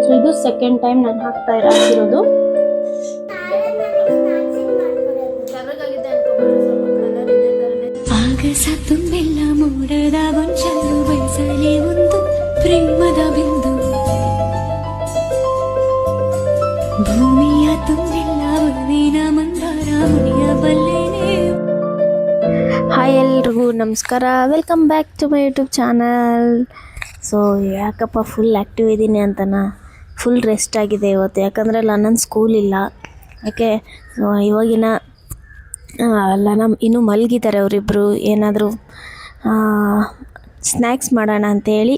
So ಇದು second time ನಾನು ಹಾಕಿರೋದು. ಆಗಸ ತುಂಬೆಲ್ಲ ಮೂಡದ ಗೊಂಚಲು ಬಯಸಲೇ ಒಂದು ಪ್ರೇಮದ ಬಿಂದು, ಭೂಮಿಯ ತುಂಬೆಲ್ಲ ಒಲವಿನ ಮಂದಾರ ಮುಡಿಯ ಬಲ್ಲೇನೆ. ಹಾಯ್ ಎಲ್ರಿಗೂ ನಮಸ್ಕಾರ, welcome back to my YouTube channel. So ಯಾಕಪ್ಪ ಫುಲ್ ಆ್ಯಕ್ಟಿವ್ ಇದ್ದೀನಿ ಅಂತನಾ, ಫುಲ್ ರೆಸ್ಟ್ ಆಗಿದೆ ಇವತ್ತು. ಯಾಕಂದರೆ ನನ್ನ ಸ್ಕೂಲ್ ಇಲ್ಲ. ಯಾಕೆ ಇವಾಗಿನ ಇನ್ನೂ ಮಲಗಿದ್ದಾರೆ ಅವರಿಬ್ಬರು. ಏನಾದರೂ ಸ್ನ್ಯಾಕ್ಸ್ ಮಾಡೋಣ ಅಂತೇಳಿ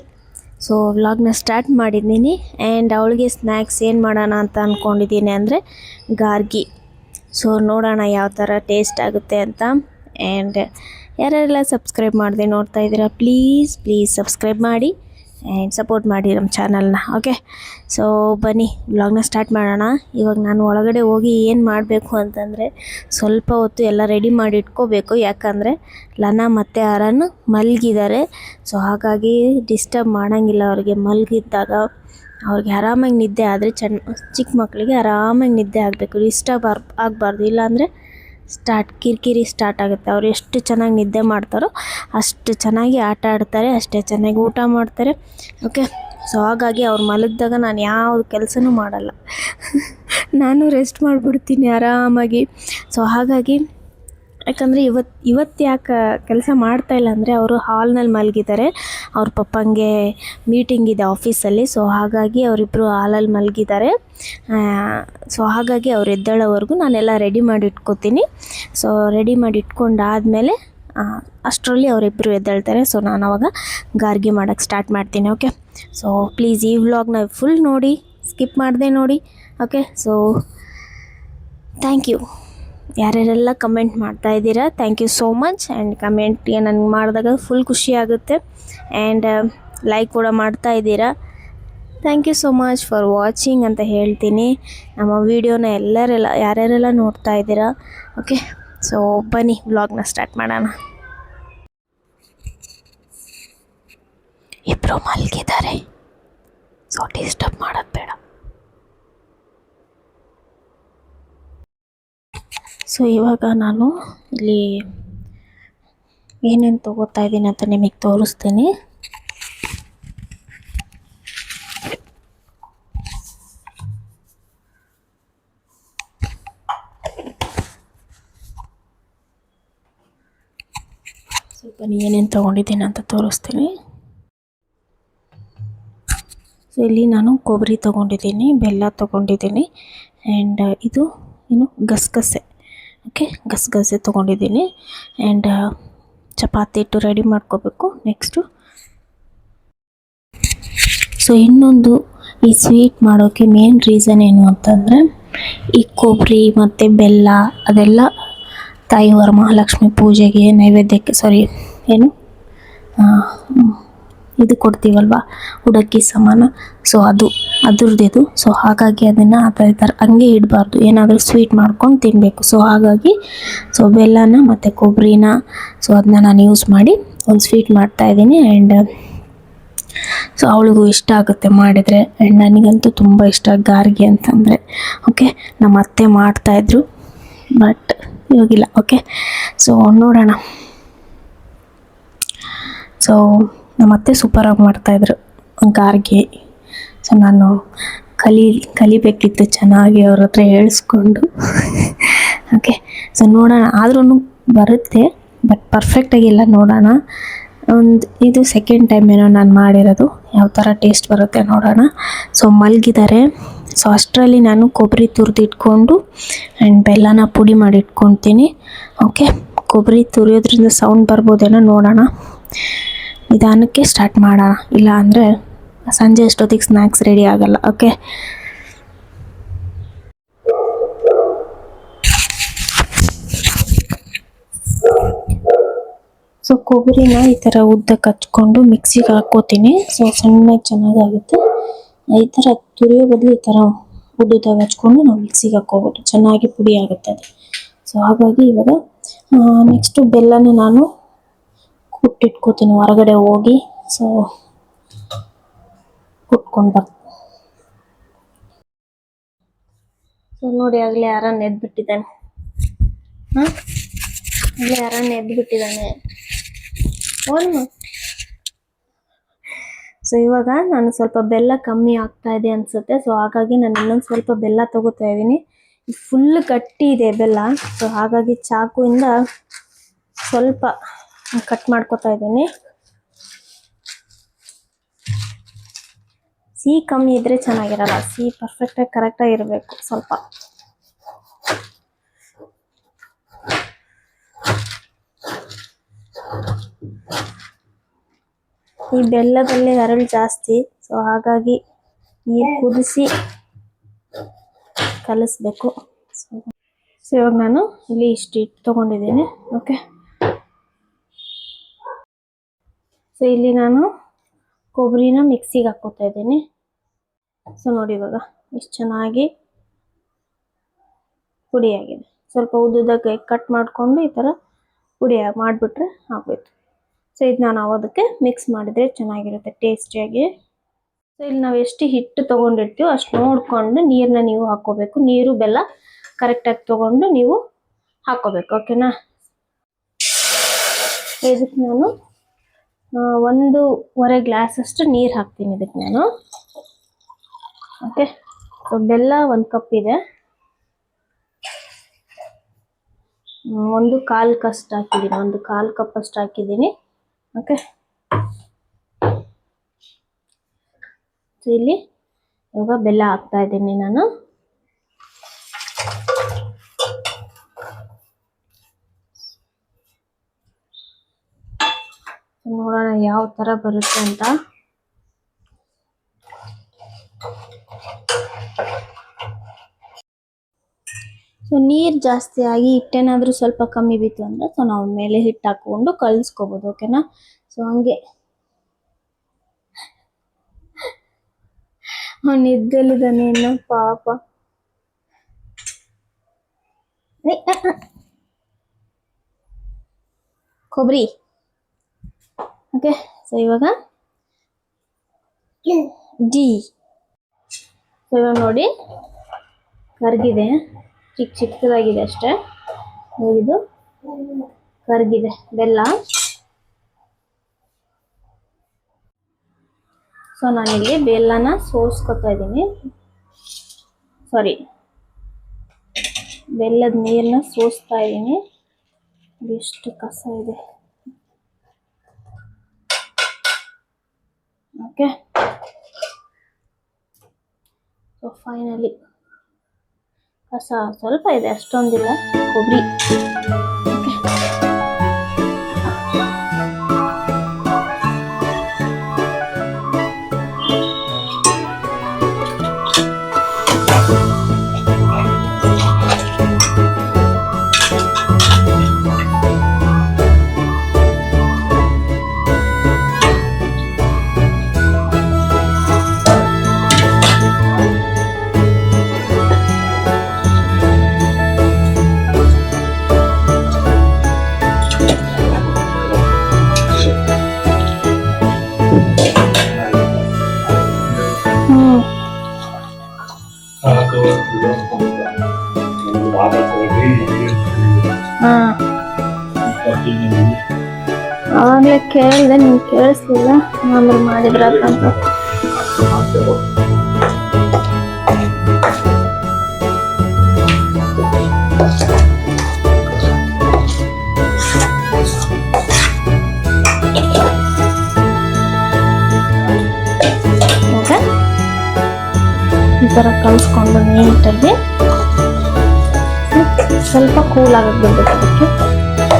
ಸೊ ವ್ಲಾಗ್ನ ಸ್ಟಾರ್ಟ್ ಮಾಡಿದ್ದೀನಿ. ಆ್ಯಂಡ್ ಅವಳಿಗೆ ಸ್ನ್ಯಾಕ್ಸ್ ಏನು ಮಾಡೋಣ ಅಂತ ಅಂದ್ಕೊಂಡಿದ್ದೀನಿ ಅಂದರೆ ಗಾರ್ಗಿ. ಸೊ ನೋಡೋಣ ಯಾವ ಥರ ಟೇಸ್ಟ್ ಆಗುತ್ತೆ ಅಂತ. ಆ್ಯಂಡ್ ಯಾರೆಲ್ಲ ಸಬ್ಸ್ಕ್ರೈಬ್ ಮಾಡದೆ ನೋಡ್ತಾ ಇದ್ದೀರಾ, ಪ್ಲೀಸ್ ಸಬ್ಸ್ಕ್ರೈಬ್ ಮಾಡಿ ಆ್ಯಂಡ್ ಸಪೋರ್ಟ್ ಮಾಡಿ ನಮ್ಮ ಚಾನಲ್ನ. ಓಕೆ, ಸೊ ಬನ್ನಿ ವ್ಲಾಗ್ನ ಸ್ಟಾರ್ಟ್ ಮಾಡೋಣ. ಇವಾಗ ನಾನು ಒಳಗಡೆ ಹೋಗಿ ಏನು ಮಾಡಬೇಕು ಅಂತಂದರೆ ಸ್ವಲ್ಪ ಹೊತ್ತು ಎಲ್ಲ ರೆಡಿ ಮಾಡಿ ಇಟ್ಕೋಬೇಕು. ಯಾಕಂದರೆ ಲನ ಮತ್ತು ಅರನ್ ಮಲಗಿದ್ದಾರೆ. ಸೊ ಹಾಗಾಗಿ ಡಿಸ್ಟರ್ಬ್ ಮಾಡೋಂಗಿಲ್ಲ. ಅವ್ರಿಗೆ ಮಲಗಿದ್ದಾಗ ಅವ್ರಿಗೆ ಆರಾಮಾಗಿ ನಿದ್ದೆ ಆದರೆ ಚಿಕ್ಕ ಮಕ್ಕಳಿಗೆ ಆರಾಮಾಗಿ ನಿದ್ದೆ ಆಗಬೇಕು, ಡಿಸ್ಟರ್ಬ್ ಆಗಬಾರ್ದು. ಇಲ್ಲಾಂದರೆ ಕಿರಿಕಿರಿ ಸ್ಟಾರ್ಟ್ ಆಗುತ್ತೆ. ಅವ್ರು ಎಷ್ಟು ಚೆನ್ನಾಗಿ ನಿದ್ದೆ ಮಾಡ್ತಾರೋ ಅಷ್ಟು ಚೆನ್ನಾಗಿ ಆಟ ಆಡ್ತಾರೆ, ಅಷ್ಟೇ ಚೆನ್ನಾಗಿ ಊಟ ಮಾಡ್ತಾರೆ. ಓಕೆ, ಸೊ ಹಾಗಾಗಿ ಅವ್ರು ಮಲಗಿದಾಗ ನಾನು ಯಾವ ಕೆಲಸನೂ ಮಾಡಲ್ಲ. ನಾನು ರೆಸ್ಟ್ ಮಾಡಿಬಿಡ್ತೀನಿ ಆರಾಮಾಗಿ. ಸೊ ಹಾಗಾಗಿ ಯಾಕಂದರೆ ಇವತ್ತು ಯಾಕೆ ಕೆಲಸ ಮಾಡ್ತಾಯಿಲ್ಲ ಅಂದರೆ ಅವರು ಹಾಲ್ನಲ್ಲಿ ಮಲಗಿದ್ದಾರೆ. ಅವ್ರ ಪಪ್ಪಂಗೆ ಮೀಟಿಂಗ್ ಇದೆ ಆಫೀಸಲ್ಲಿ. ಸೊ ಹಾಗಾಗಿ ಅವರಿಬ್ಬರು ಹಾಲಲ್ಲಿ ಮಲಗಿದ್ದಾರೆ. ಸೊ ಹಾಗಾಗಿ ಅವ್ರು ಎದ್ದೇಳೋವರೆಗೂ ನಾನೆಲ್ಲ ರೆಡಿ ಮಾಡಿ ಇಟ್ಕೋತೀನಿ. ಸೊ ರೆಡಿ ಮಾಡಿ ಇಟ್ಕೊಂಡಾದಮೇಲೆ ಅಷ್ಟರಲ್ಲಿ ಅವರಿಬ್ಬರು ಎದ್ದೇಳ್ತಾರೆ. ಸೊ ನಾನು ಅವಾಗ ಗಾರ್ಗಿ ಮಾಡೋಕ್ಕೆ ಸ್ಟಾರ್ಟ್ ಮಾಡ್ತೀನಿ. ಓಕೆ, ಸೊ ಪ್ಲೀಸ್ ಈ ವ್ಲಾಗ್ನ ಫುಲ್ ನೋಡಿ, ಸ್ಕಿಪ್ ಮಾಡದೆ ನೋಡಿ. Okay, so thank you. ಯಾರ್ಯಾರೆಲ್ಲ ಕಮೆಂಟ್ ಮಾಡ್ತಾ ಇದ್ದೀರಾ, thank you so much. And ಕಮೆಂಟ್ಗೆ ನನಗೆ ಮಾಡಿದಾಗ ಫುಲ್ ಖುಷಿ ಆಗುತ್ತೆ. ಆ್ಯಂಡ್ ಲೈಕ್ ಕೂಡ ಮಾಡ್ತಾ ಇದ್ದೀರಾ, thank you so much for watching ಅಂತ ಹೇಳ್ತೀನಿ. ನಮ್ಮ ವೀಡಿಯೋನ ಯಾರ್ಯಾರೆಲ್ಲ ನೋಡ್ತಾ ಇದ್ದೀರಾ. ಓಕೆ, ಸೊ ಬನ್ನಿ ವ್ಲಾಗ್ನ ಸ್ಟಾರ್ಟ್ ಮಾಡೋಣ. ಇಬ್ಬರು ಮಲಗಿದ್ದಾರೆ, ಸೊ ಡಿಸ್ಟರ್ಬ್ ಮಾಡೋದು ಬೇಡ. ಸೊ ಇವಾಗ ನಾನು ಇಲ್ಲಿ ಏನೇನು ತೊಗೋತಾ ಇದ್ದೀನಿ ಅಂತ ನಿಮಗೆ ತೋರಿಸ್ತೀನಿ. ಸ್ವಲ್ಪ ಏನೇನು ತೊಗೊಂಡಿದ್ದೀನಿ ಅಂತ ತೋರಿಸ್ತೀನಿ. ಸೊ ಇಲ್ಲಿ ನಾನು ಕೊಬ್ಬರಿ ತೊಗೊಂಡಿದ್ದೀನಿ, ಬೆಲ್ಲ ತೊಗೊಂಡಿದ್ದೀನಿ. ಆ್ಯಂಡ್ ಇದು ಗಸಗಸೆ. ಓಕೆ, ಗಸಗಸೆ ತೊಗೊಂಡಿದ್ದೀನಿ. ಆ್ಯಂಡ್ ಚಪಾತಿ ಇಟ್ಟು ರೆಡಿ ಮಾಡ್ಕೋಬೇಕು ನೆಕ್ಸ್ಟು. ಸೊ ಇನ್ನೊಂದು ಈ ಸ್ವೀಟ್ ಮಾಡೋಕ್ಕೆ ಮೇನ್ ರೀಸನ್ ಏನು ಅಂತಂದರೆ ಈ ಕೊಬ್ಬರಿ ಮತ್ತು ಬೆಲ್ಲ ಅದೆಲ್ಲ ತಾಯಿ ವರಮಹಾಲಕ್ಷ್ಮಿ ಪೂಜೆಗೆ ನೈವೇದ್ಯಕ್ಕೆ ಇದು ಕೊಡ್ತೀವಲ್ವ, ಉಡಕ್ಕಿ ಸಮಾನ. ಸೊ ಅದ್ರದ್ದು. ಸೊ ಹಾಗಾಗಿ ಅದನ್ನು ಆ ಥರ ಹಂಗೆ ಇಡಬಾರ್ದು, ಏನಾದರೂ ಸ್ವೀಟ್ ಮಾಡ್ಕೊಂಡು ತಿನ್ನಬೇಕು. ಸೊ ಹಾಗಾಗಿ ಬೆಲ್ಲನ ಮತ್ತು ಕೊಬ್ಬರಿನ ಅದನ್ನ ನಾನು ಯೂಸ್ ಮಾಡಿ ಒಂದು ಸ್ವೀಟ್ ಮಾಡ್ತಾಯಿದ್ದೀನಿ. ಆ್ಯಂಡ್ ಸೊ ಅವಳಿಗೂ ಇಷ್ಟ ಆಗುತ್ತೆ ಮಾಡಿದರೆ. ಆ್ಯಂಡ್ ನನಗಂತೂ ತುಂಬ ಇಷ್ಟ ಗಾರ್ಗಿ ಅಂತಂದರೆ. ಓಕೆ, ನಮ್ಮ ಅತ್ತೆ ಮಾಡ್ತಾಯಿದ್ರು, ಬಟ್ ಇವಾಗಿಲ್ಲ. ಓಕೆ, ಸೊ ನೋಡೋಣ. ಸೊ ನಮ್ಮ ಅತ್ತೆ ಸೂಪರಾಗಿ ಮಾಡ್ತಾಯಿದ್ರು ಗಾರ್ಗಿ. ಸೊ ನಾನು ಕಲಿಬೇಕಿತ್ತು ಚೆನ್ನಾಗಿ ಅವ್ರ ಹತ್ರ ಹೇಳಿಸ್ಕೊಂಡು. ಓಕೆ, ಸೊ ನೋಡೋಣ. ಆದ್ರೂ ಬರುತ್ತೆ, ಬಟ್ ಪರ್ಫೆಕ್ಟಾಗಿಲ್ಲ. ನೋಡೋಣ. ಇದು ಸೆಕೆಂಡ್ ಟೈಮ್ ಏನೋ ನಾನು ಮಾಡಿರೋದು, ಯಾವ ಥರ ಟೇಸ್ಟ್ ಬರುತ್ತೆ ನೋಡೋಣ. ಸೊ ಮಲಗಿದ್ದಾರೆ. ಸೊ ಅಷ್ಟರಲ್ಲಿ ನಾನು ಕೊಬ್ಬರಿ ತುರಿದಿಟ್ಕೊಂಡು ಆ್ಯಂಡ್ ಬೆಲ್ಲನ ಪುಡಿ ಮಾಡಿ ಇಟ್ಕೊತೀನಿ. ಓಕೆ, ಕೊಬ್ಬರಿ ತುರಿಯೋದ್ರಿಂದ ಸೌಂಡ್ ಬರ್ಬೋದೇನೋ, ನೋಡೋಣ. ನಿಧಾನಕ್ಕೆ ಸ್ಟಾರ್ಟ್ ಮಾಡೋಣ, ಇಲ್ಲ ಅಂದರೆ ಸಂಜೆ ಅಷ್ಟೊತ್ತಿಗೆ ಸ್ನ್ಯಾಕ್ಸ್ ರೆಡಿ ಆಗಲ್ಲ. ಓಕೆ, ಸೊ ಕೊಬ್ಬರಿನ ಈ ಥರ ಉದ್ದಕ್ಕೆ ಹಚ್ಕೊಂಡು ಮಿಕ್ಸಿಗೆ ಹಾಕ್ಕೋತೀನಿ. ಸೊ ಸಣ್ಣಗೆ ಚೆನ್ನಾಗಾಗುತ್ತೆ. ಈ ಥರ ತುರಿಯೋ ಬದಲು ಈ ಥರ ಉದ್ದುದಾಗಿ ಹಚ್ಕೊಂಡು ನಾವು ಮಿಕ್ಸಿಗೆ ಹಾಕ್ಕೋಬೋದು, ಚೆನ್ನಾಗಿ ಪುಡಿ ಆಗುತ್ತೆ ಅದು. ಸೊ ಹಾಗಾಗಿ ಇವಾಗ ನೆಕ್ಸ್ಟು ಬೆಲ್ಲನ ನಾನು ಕುಟ್ಟಿಟ್ಕೋತೀನಿ ಹೊರಗಡೆ ಹೋಗಿ. ಸೊ ಕುಟ್ಕೊಂಡು ಸೊ ನೋಡಿ ಆಗಲೇ ಯಾರನ್ನ ಎದ್ಬಿಟ್ಟಿದ್ದಾನೆ. ಹಾಂ, ಆಗಲೇ ಯಾರನ್ನ ಎದ್ಬಿಟ್ಟಿದ್ದಾನೆ. ಓನು. ಸೊ ಇವಾಗ ನಾನು ಸ್ವಲ್ಪ ಬೆಲ್ಲ ಕಮ್ಮಿ ಆಗ್ತಾ ಇದೆ ಅನ್ಸುತ್ತೆ. ಸೊ ಹಾಗಾಗಿ ನಾನು ಇನ್ನೊಂದು ಸ್ವಲ್ಪ ಬೆಲ್ಲ ತಗೋತಾ ಇದ್ದೀನಿ. ಫುಲ್ ಗಟ್ಟಿ ಇದೆ ಬೆಲ್ಲ. ಸೊ ಹಾಗಾಗಿ ಚಾಕುವಿಂದ ಸ್ವಲ್ಪ ಕಟ್ ಮಾಡ್ಕೊತಾ ಇದ್ದೀನಿ. ಸಿಹಿ ಕಮ್ಮಿ ಇದ್ರೆ ಚೆನ್ನಾಗಿರಲ್ಲ, ಸಿಹಿ ಪರ್ಫೆಕ್ಟಾಗಿ ಕರೆಕ್ಟಾಗಿ ಇರಬೇಕು ಸ್ವಲ್ಪ. ಈ ಬೆಲ್ಲದಲ್ಲಿ ಹರಳು ಜಾಸ್ತಿ. ಸೊ ಹಾಗಾಗಿ ನೀರು ಕುದಿಸಿ ಕಲಿಸ್ಬೇಕು. ಸೊ ಇವಾಗ ನಾನು ಇಲ್ಲಿ ಇಷ್ಟು ಹಿಟ್ಟು ತೊಗೊಂಡಿದ್ದೀನಿ. ಓಕೆ, ಸೊ ಇಲ್ಲಿ ನಾನು ಕೊಬ್ಬರಿನ ಮಿಕ್ಸಿಗೆ ಹಾಕ್ಕೋತಾ ಇದ್ದೀನಿ. ಸೊ ನೋಡಿ ಇವಾಗ ಎಷ್ಟು ಚೆನ್ನಾಗಿ ಪುಡಿಯಾಗಿದೆ. ಸ್ವಲ್ಪ ಉದ್ದುದಾಗಿ ಕಟ್ ಮಾಡಿಕೊಂಡು ಈ ಥರ ಪುಡಿ ಮಾಡಿಬಿಟ್ರೆ ಆಗೋಯ್ತು. ಸೊ ಇದು ನಾನು ಅವದಕ್ಕೆ ಮಿಕ್ಸ್ ಮಾಡಿದರೆ ಚೆನ್ನಾಗಿರುತ್ತೆ ಟೇಸ್ಟಿಯಾಗಿ. ಸೊ ಇಲ್ಲಿ ನಾವು ಎಷ್ಟು ಹಿಟ್ಟು ತೊಗೊಂಡಿರ್ತೀವೋ ಅಷ್ಟು ನೋಡಿಕೊಂಡು ನೀರನ್ನ ನೀವು ಹಾಕ್ಕೋಬೇಕು. ನೀರು ಬೆಲ್ಲ ಕರೆಕ್ಟಾಗಿ ತೊಗೊಂಡು ನೀವು ಹಾಕ್ಕೋಬೇಕು. ಓಕೆನಾ? ಇದಕ್ಕೆ ನಾನು 1.5 ಗ್ಲಾಸ್ ಅಷ್ಟು ನೀರು ಹಾಕ್ತೀನಿ ಇದಕ್ಕೆ ನಾನು. ಓಕೆ, ಸೊ ಬೆಲ್ಲ 1 ಕಪ್ ಇದೆ. 1/4 ಕಪ್ ಹಾಕಿದ್ದೀನಿ. 1/4 ಕಪ್ ಅಷ್ಟು ಹಾಕಿದ್ದೀನಿ. ಓಕೆ, ಸೊ ಇಲ್ಲಿ ಇವಾಗ ಬೆಲ್ಲ ಹಾಕ್ತಾ ಇದ್ದೀನಿ ನಾನು. ನೋಡೋಣ ಯಾವ ಥರ ಬರುತ್ತೆ ಅಂತ. ಸೊ ನೀರು ಜಾಸ್ತಿ ಆಗಿ ಹಿಟ್ಟೇನಾದರೂ ಸ್ವಲ್ಪ ಕಮ್ಮಿ ಬಿತ್ತು ಅಂದರೆ ಸೊ ನಾವು ಮೇಲೆ ಹಿಟ್ಟು ಹಾಕ್ಕೊಂಡು ಕಲಿಸ್ಕೋಬೋದು. ಓಕೆನಾ? ಸೊ ಹಂಗೆ ಅವ್ನು ಇದ್ದಲ್ಲಿದ್ದಾನೆ ಇನ್ನು ಪಾಪ. ಕೊಬ್ಬರಿ. ಓಕೆ, ಸೊ ಇವಾಗ ಸೊ ಇವಾಗ ನೋಡಿ ಕರ್ಗಿದೆ, ಚಿಕ್ಕದಾಗಿದೆ ಅಷ್ಟೇ. ಇದು ಕರ್ಗಿದೆ ಬೆಲ್ಲ. ಸೊ ನಾನಿಲ್ಲಿ ಬೆಲ್ಲನ ಸೋಸ್ಕೊತಾ ಇದ್ದೀನಿ. ಬೆಲ್ಲದ ನೀರನ್ನ ಸೋಸ್ತಾ ಇದ್ದೀನಿ. ಎಷ್ಟು ಕಸ ಇದೆ. ಓಕೆ, ಸೊ ಫೈನಲಿ ಕಸ ಸ್ವಲ್ಪ ಇದೆ, ಅಷ್ಟೊಂದಿಲ್ಲ. ಕೊಬ್ಬರಿ. ಅವಾಗಲೇ ಕೇಳಿದೆ, ನಿಮ್ಗೆ ಕೇಳಿಸ್ಲಿಲ್ಲ. ಆಮೇಲೆ ಮಾಡಿದ್ರಂತ. ಈ ಥರ ಕಲಿಸ್ಕೊಂಡು ನೀಟಾಗಿ ಸ್ವಲ್ಪ ಕೂಲ್ ಆಗಕ್ಕೆ ಬಿಡ್ಬೇಕು. ಅದಕ್ಕೆ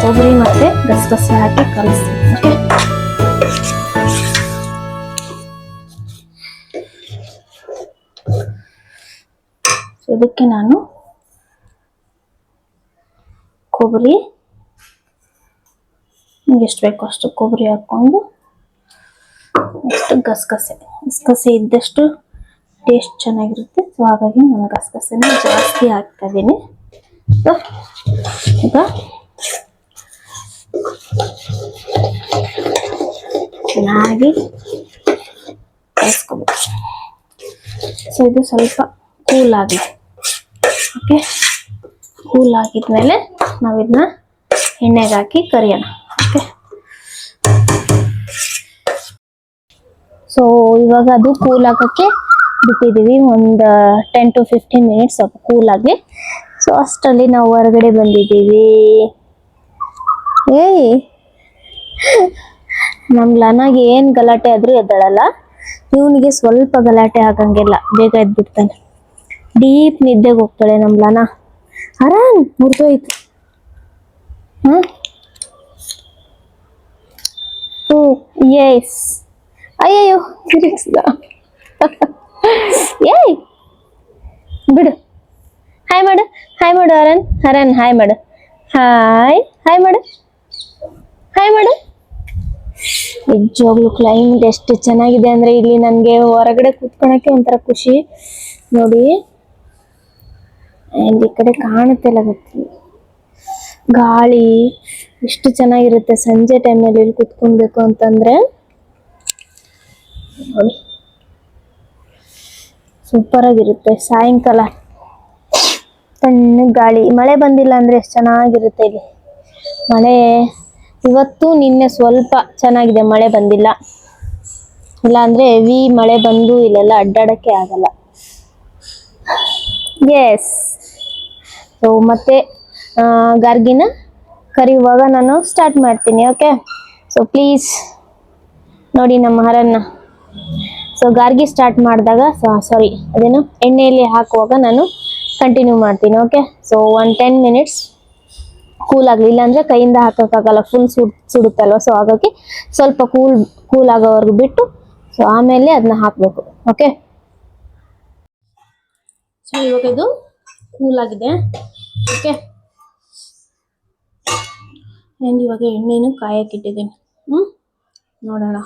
ಕೊಬ್ಬರಿ ಮತ್ತೆ ಗಸಗಸೆ ಹಾಕಿ ಕಲಿಸ್ತೀನಿ. ಓಕೆ, ಇದಕ್ಕೆ ನಾನು ಕೊಬ್ಬರಿ ನಿಮ್ಗೆ ಎಷ್ಟು ಬೇಕೋ ಅಷ್ಟು ಕೊಬ್ಬರಿ ಹಾಕ್ಕೊಂಡು ಅಷ್ಟು ಗಸಗಸೆ ಇದ್ದಷ್ಟು ಟೇಸ್ಟ್ ಚೆನ್ನಾಗಿರುತ್ತೆ. ಸೊ ಹಾಗಾಗಿ ನಾನು ಗಸಗಸೆನ ಜಾಸ್ತಿ ಹಾಕ್ತಾ ಇದ್ದೀನಿ. ಈಗ ಚೆನ್ನಾಗಿ ಕಲಿಸ್ಕೋಬೇಕು. ಸೊ ಇದು ಸ್ವಲ್ಪ ಕೂಲ್ ಆಗಲಿ. ಓಕೆ, ಕೂಲ್ ಆಗಿದ್ಮೇಲೆ ನಾವು ಇದನ್ನ ಎಣ್ಣೆಗೆ ಹಾಕಿ ಕರಿಯೋಣ. ಓಕೆ, ಸೊ ಇವಾಗ ಅದು ಕೂಲ್ ಆಗೋಕ್ಕೆ ಬಿಟ್ಟಿದ್ದೀವಿ. ಒಂದು 10 to 15 ಮಿನಿಟ್ಸ್ ಸ್ವಲ್ಪ ಕೂಲ್ ಆಗಲಿ. ಸೊ ಅಷ್ಟರಲ್ಲಿ ನಾವು ಹೊರಗಡೆ ಬಂದಿದ್ದೀವಿ. ಏಯ್, ನಮ್ಮ ಲನಾಗೆ ಏನು ಗಲಾಟೆ ಆದರೂ ಎದ್ದೇಳಲ್ಲ. ಇವನಿಗೆ ಸ್ವಲ್ಪ ಗಲಾಟೆ ಆಗಂಗಿಲ್ಲ, ಬೇಗ ಎದ್ಬಿಡ್ತಾನೆ. ಡೀಪ್ ನಿದ್ದೆಗೆ ಹೋಗ್ತಾಳೆ ನಮ್ಮ ಲನ. ಆರಾಮ್ ಮುರಿದೋಯ್ತು. ಎಸ್. ಅಯ್ಯಯ್ಯೋ ತಿರುಗಿಸ್ದ. ಏಯ್ ಬಿಡು. ಹಾಯ್ ಮಾಡು, ಹಾಯ್ ಮಾಡು ಹರನ್. ಹರನ್ ಹಾಯ್ ಮಾಡು. ಹಾಯ್ ಹಾಯ್ ಮಾಡು, ಹಾಯ್ ಮಾಡು. ನಿಜವಾಗ್ಲೂ ಕ್ಲೈಮೇಟ್ ಎಷ್ಟು ಚೆನ್ನಾಗಿದೆ ಅಂದ್ರೆ ಇಲ್ಲಿ ನನಗೆ ಹೊರಗಡೆ ಕೂತ್ಕೊಳಕ್ಕೆ ಒಂಥರ ಖುಷಿ ನೋಡಿ. ಆ್ಯಂಡ್ ಈ ಕಡೆ ಕಾಣುತ್ತೆಲ್ಲ ಗೊತ್ತಿಲ್ಲ, ಗಾಳಿ ಎಷ್ಟು ಚೆನ್ನಾಗಿರುತ್ತೆ ಸಂಜೆ ಟೈಮಲ್ಲಿ ಇಲ್ಲಿ ಕೂತ್ಕೊಳ್ಬೇಕು ಅಂತಂದ್ರೆ. ನೋಡಿ ಸೂಪರ್ ಆಗಿರುತ್ತೆ. ಸಾಯಂಕಾಲ ತಣ್ಣಗೆ ಗಾಳಿ, ಮಳೆ ಬಂದಿಲ್ಲ ಅಂದ್ರೆ ಎಷ್ಟು ಚೆನ್ನಾಗಿರುತ್ತೆ ಇಲ್ಲಿ. ಮಳೆ ಇವತ್ತು ನಿನ್ನೆ ಸ್ವಲ್ಪ ಚೆನ್ನಾಗಿದೆ, ಮಳೆ ಬಂದಿಲ್ಲ. ಇಲ್ಲ ಅಂದ್ರೆ ಹೆವಿ ಮಳೆ ಬಂದು ಇಲ್ಲೆಲ್ಲ ಅಡ್ಡಾಡಕ್ಕೆ ಆಗಲ್ಲ. ಎಸ್. ಸೊ ಮತ್ತೆ ಗಾರ್ಗಿನ ಕರಿಯುವಾಗ ನಾನು ಸ್ಟಾರ್ಟ್ ಮಾಡ್ತೀನಿ. ಓಕೆ, ಸೊ ಪ್ಲೀಸ್ ನೋಡಿ ನಮ್ಮ ಹರನ್ನ. ಸೊ ಗಾರ್ಗಿ ಸ್ಟಾರ್ಟ್ ಮಾಡಿದಾಗ ಸಾರಿ ಅದೇನು ಎಣ್ಣೆಯಲ್ಲಿ ಹಾಕುವಾಗ ನಾನು ಕಂಟಿನ್ಯೂ ಮಾಡ್ತೀನಿ. ಓಕೆ, ಸೊ 10 ಮಿನಿಟ್ಸ್ ಕೂಲ್ ಆಗಲಿ, ಇಲ್ಲಾಂದರೆ ಕೈಯಿಂದ ಹಾಕೋಕ್ಕಾಗಲ್ಲ, ಫುಲ್ ಸುಡುತ್ತಲ್ವ. ಸೊ ಹಾಗಾಗಿ ಸ್ವಲ್ಪ ಕೂಲ್ ಆಗೋವರೆಗೂ ಬಿಟ್ಟು ಸೊ ಆಮೇಲೆ ಅದನ್ನ ಹಾಕಬೇಕು. ಓಕೆ, ಸೊ ಇವಾಗ ಇದು ಕೂಲ್ ಆಗಿದೆ. ಓಕೆ, ಆ್ಯಂಡ್ ಇವಾಗ ಎಣ್ಣೆನೂ ಕಾಯಕ್ಕಿಟ್ಟಿದ್ದೀನಿ. ನೋಡೋಣ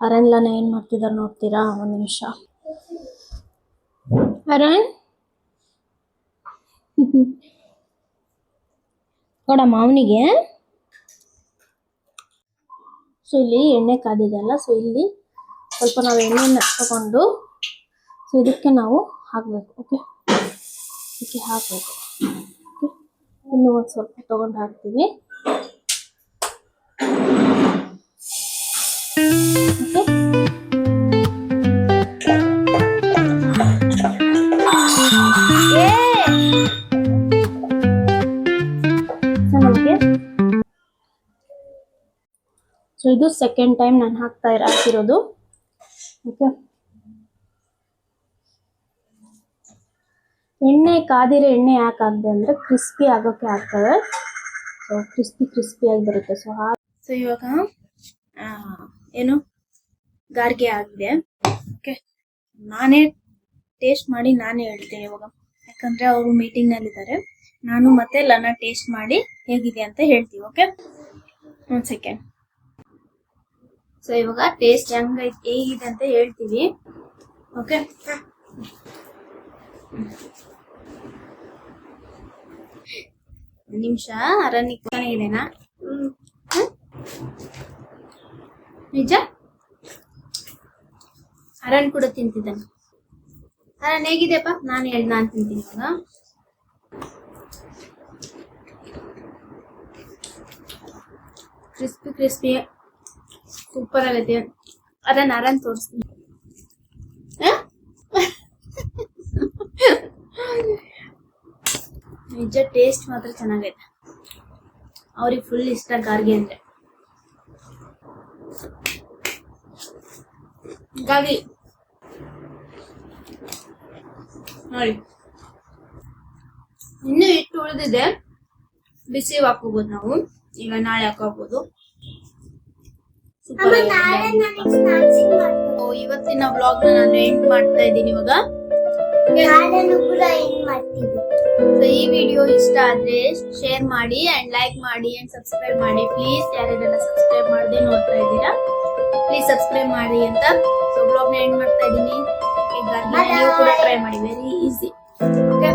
ಹರನ್ಲನ ಏನು ಮಾಡ್ತಿದ್ದಾರೆ ನೋಡ್ತೀರಾ? ಒಂದು ನಿಮಿಷ. ಹರನ್ ಕೊಡ ಮಾವನಿಗೆ. ಸೊ ಇಲ್ಲಿ ಎಣ್ಣೆ ಕಾದಿದೆಯಲ್ಲ, ಸೊ ಇಲ್ಲಿ ಸ್ವಲ್ಪ ನಾವು ಎಣ್ಣೆನ ತಗೊಂಡು ಸೊ ಇದಕ್ಕೆ ನಾವು ಹಾಕಬೇಕು. ಓಕೆ, ಇದಕ್ಕೆ ಹಾಕಬೇಕು. ಓಕೆ, ಇನ್ನೂ ಒಂದು ಸ್ವಲ್ಪ ತಗೊಂಡು ಹಾಕ್ತೀವಿ. ಸೊ ಇದು ಸೆಕೆಂಡ್ ಟೈಮ್ ನಾನು ಹಾಕಿರೋದು. ಓಕೆ, ಎಣ್ಣೆ ಕಾದಿರೋ ಎಣ್ಣೆ ಯಾಕೆ ಹಾಕಿದೆ ಅಂದರೆ ಕ್ರಿಸ್ಪಿ ಆಗೋಕ್ಕೆ ಆಗ್ತದೆ. ಸೊ ಕ್ರಿಸ್ಪಿ ಆಗಿ ಬರುತ್ತೆ. ಸೊ ಇವಾಗ ಏನು ಗಾರ್ಗೆ ಆಗಿದೆ. ಓಕೆ, ನಾನೇ ಟೇಸ್ಟ್ ಮಾಡಿ ನಾನೇ ಹೇಳ್ತೀನಿ ಇವಾಗ, ಯಾಕಂದ್ರೆ ಅವರು ಮೀಟಿಂಗ್ನಲ್ಲಿದ್ದಾರೆ. ನಾನು ಮತ್ತೆ ಲನ ಟೇಸ್ಟ್ ಮಾಡಿ ಹೇಗಿದೆ ಅಂತ ಹೇಳ್ತೀವಿ. ಓಕೆ, ಒಂದು ಸೆಕೆಂಡ್. ಸೊ ಇವಾಗ ಟೇಸ್ಟ್ ಹೇಗಿದೆ ಅಂತ ಹೇಳ್ತೀವಿ. ಓಕೆ, ನಿಮಿಷ. ಅರನಿಗೆ ಚೆನ್ನಾಗಿದೆನಾ? ನಿಜ? ಅರನ್ ಕೂಡ ತಿಂತಿದ್ದಾನೆ. ಅರನ್ ಹೇಗಿದೆಪ್ಪ? ನಾನು ತಿಂತೀನಿ ಇವಾಗ. ಕ್ರಿಸ್ಪಿ ಸೂಪರ್ ಆಗೈತೆ. ಅರನ್ ತೋರಿಸ್ತೀನಿ. ನಿಜ ಟೇಸ್ಟ್ ಮಾತ್ರ ಚೆನ್ನಾಗೈತೆ. ಅವ್ರಿಗೆ ಫುಲ್ ಇಷ್ಟ ಗಾರ್ಗಿ ಅಂದ್ರೆ. ಗಾರ್ಗಿ ನೋಡಿ, ಇನ್ನೂ ಇಟ್ಟು ಉಳಿದಿದೆ, ಬಿಸಿ ಹಾಕೋಬಹುದು ನಾವು. ಈಗ ನಾಳೆ ಹಾಕೋಬಹುದು. ಇವತ್ತಿನ ವ್ಲಾಗ್ ನಾನು ಎಂಡ್ ಮಾಡ್ತಾ ಇದ್ದೀನಿ. ಇವಾಗ ಈ ವಿಡಿಯೋ ಇಷ್ಟ ಆದ್ರೆ ಶೇರ್ ಮಾಡಿ ಅಂಡ್ ಲೈಕ್ ಮಾಡಿ ಅಂಡ್ ಸಬ್ಸ್ಕ್ರೈಬ್ ಮಾಡಿ ಪ್ಲೀಸ್. ಯಾರೆಲ್ಲ ಸಬ್ಸ್ಕ್ರೈಬ್ ಮಾಡದೆ ನೋಡ್ತಾ ಇದ್ದೀರಾ ಪ್ಲೀಸ್ ಸಬ್ಸ್ಕ್ರೈಬ್ ಮಾಡಿ ಅಂತ. ಸೊ ಬ್ಲಾಗ್ ನ ಎಂಡ್ ಮಾಡ್ತಾ ಇದ್ದೀನಿ. ನೀವು ಕೂಡ ಟ್ರೈ ಮಾಡಿ, ವೆರಿ ಈಸಿ. ಓಕೆ.